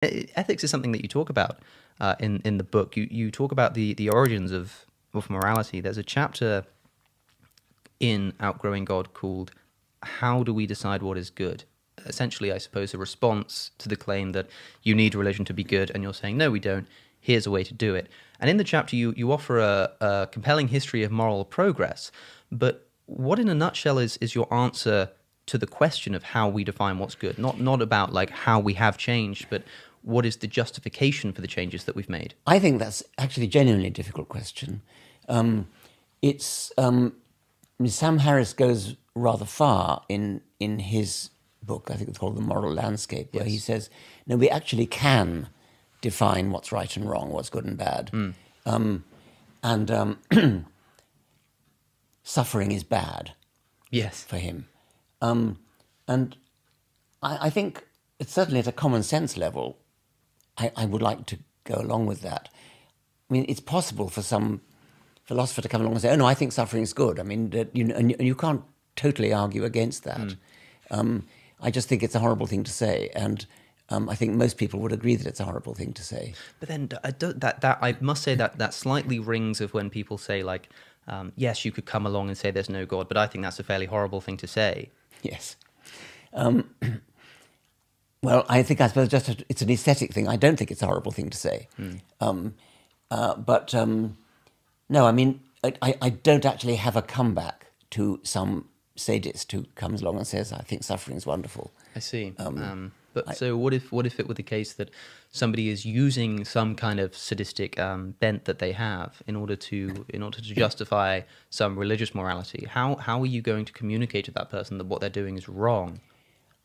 Ethics is something that you talk about in the book. You talk about the origins of morality. There's a chapter in Outgrowing God called "How Do We Decide What Is Good?" Essentially, I suppose, a response to the claim that you need religion to be good, and you're saying, no, we don't. Here's a way to do it. And in the chapter, you offer a compelling history of moral progress. But what, in a nutshell, is your answer to the question of how we define what's good? Not about like how we have changed, but what is the justification for the changes that we've made? I think that's actually a genuinely difficult question. It's Sam Harris goes rather far in his book, I think it's called The Moral Landscape, where he says, no, we actually can define what's right and wrong, what's good and bad. Suffering is bad. Yes. For him. And I think it's certainly at a common sense level, I would like to go along with that. I mean, it's possible for some philosopher to come along and say, oh no, I think suffering is good. I mean, and you can't totally argue against that. I just think it's a horrible thing to say, and I think most people would agree that it's a horrible thing to say. But then I must say that slightly rings of when people say like, yes, you could come along and say there's no God, but I think that's a fairly horrible thing to say. Yes. Well, I suppose it's an aesthetic thing. I don't think it's a horrible thing to say. But no, I mean, I don't actually have a comeback to some sadist who comes along and says, I think suffering is wonderful. I see. So what if it were the case that somebody is using some kind of sadistic bent that they have in order to justify some religious morality? How are you going to communicate to that person that what they're doing is wrong?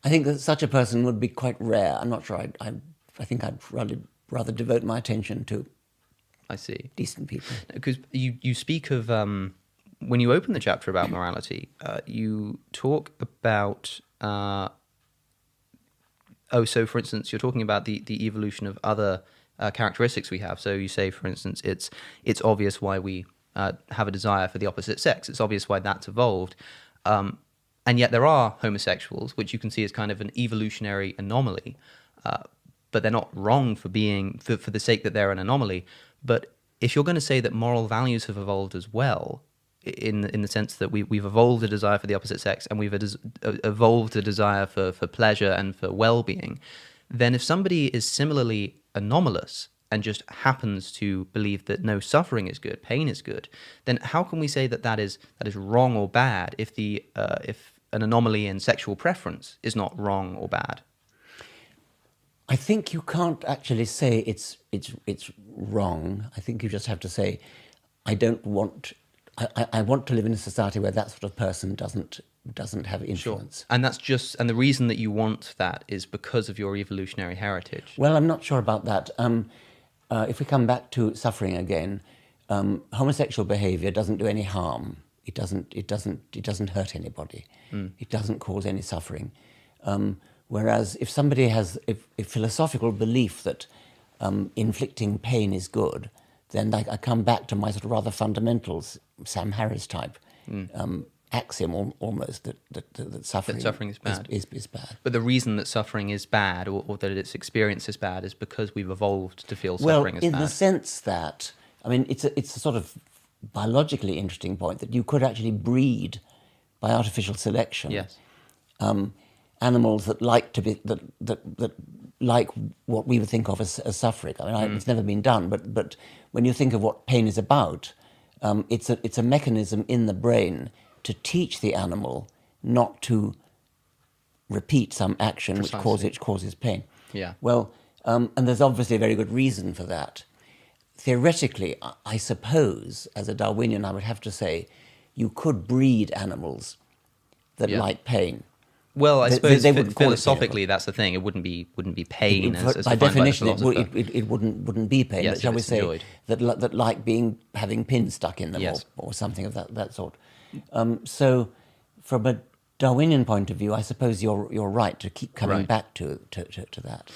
I think that such a person would be quite rare. I'm not sure. I think I'd rather devote my attention to decent people. Because you speak of when you open the chapter about morality, you talk about. So for instance, you're talking about the evolution of other characteristics we have. So you say, for instance, it's obvious why we have a desire for the opposite sex. It's obvious why that's evolved. And yet there are homosexuals, which you can see as kind of an evolutionary anomaly. But they're not wrong for being, for the sake that they're an anomaly. But if you're going to say that moral values have evolved as well, in the sense that we've evolved a desire for the opposite sex and we've evolved a desire for pleasure and for well-being, then if somebody is similarly anomalous and just happens to believe that no, suffering is good, pain is good, then how can we say that is wrong or bad if an anomaly in sexual preference is not wrong or bad? I think you can't actually say it's wrong. I think you just have to say, I want to live in a society where that sort of person doesn't have influence. Sure. And the reason that you want that is because of your evolutionary heritage. Well, I'm not sure about that. If we come back to suffering again, homosexual behaviour doesn't do any harm. It doesn't hurt anybody. It doesn't cause any suffering. Whereas if somebody has a philosophical belief that inflicting pain is good, then I come back to my sort of rather fundamentals, Sam Harris type axiom almost that suffering is bad. Is bad. But the reason that suffering is bad or that its experience is bad is because we've evolved to feel suffering is bad. Well, in the sense that, I mean, it's a sort of biologically interesting point that you could actually breed by artificial selection. Yes. Animals that like to be that like what we would think of as suffering. I mean, it's never been done, but when you think of what pain is about, it's a mechanism in the brain to teach the animal not to repeat some action which causes pain. Yeah. Well, and there's obviously a very good reason for that. Theoretically, I suppose, as a Darwinian, I would have to say, you could breed animals that like pain. Well, I suppose philosophically that's the thing. It wouldn't be pain as by definition. By it wouldn't be pain. Yes, but shall we say enjoyed. that like having pins stuck in them or something of that sort. So, from a Darwinian point of view, I suppose you're right to keep coming back to that.